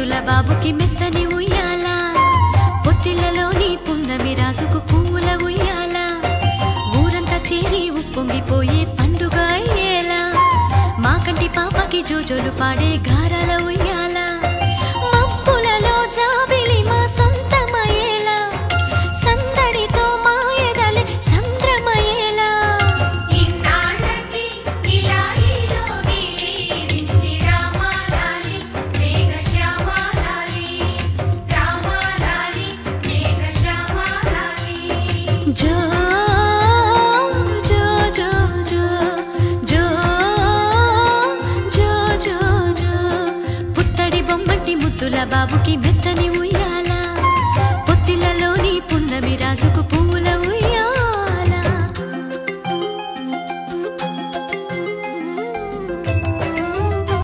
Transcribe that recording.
ముద్దుల బాబుకి మెత్తని ఉయ్యాల పొత్తిళ్లలోని పున్నమి రాజుకు పువ్వుల ఉయ్యాల ఊరంతా చేరి ఉప్పొంగిపోయే పండుగ అయ్యేలా మా కంటి పాపకి జోజోలు పాడే గారాల ఉయ్యాల మబ్బులలో జాబిలి మా సొంతమయ్యేలా సందడితో మా ఎదలే సంద్రమయ్యేలా జో జో జో జో జో జో జో జో పుత్తడి బొమ్మటి ముద్దుల బాబుకి మెత్తని ఉయ్యాల పొత్తిళ్లలోని పున్నమి రాజుకు పువ్వుల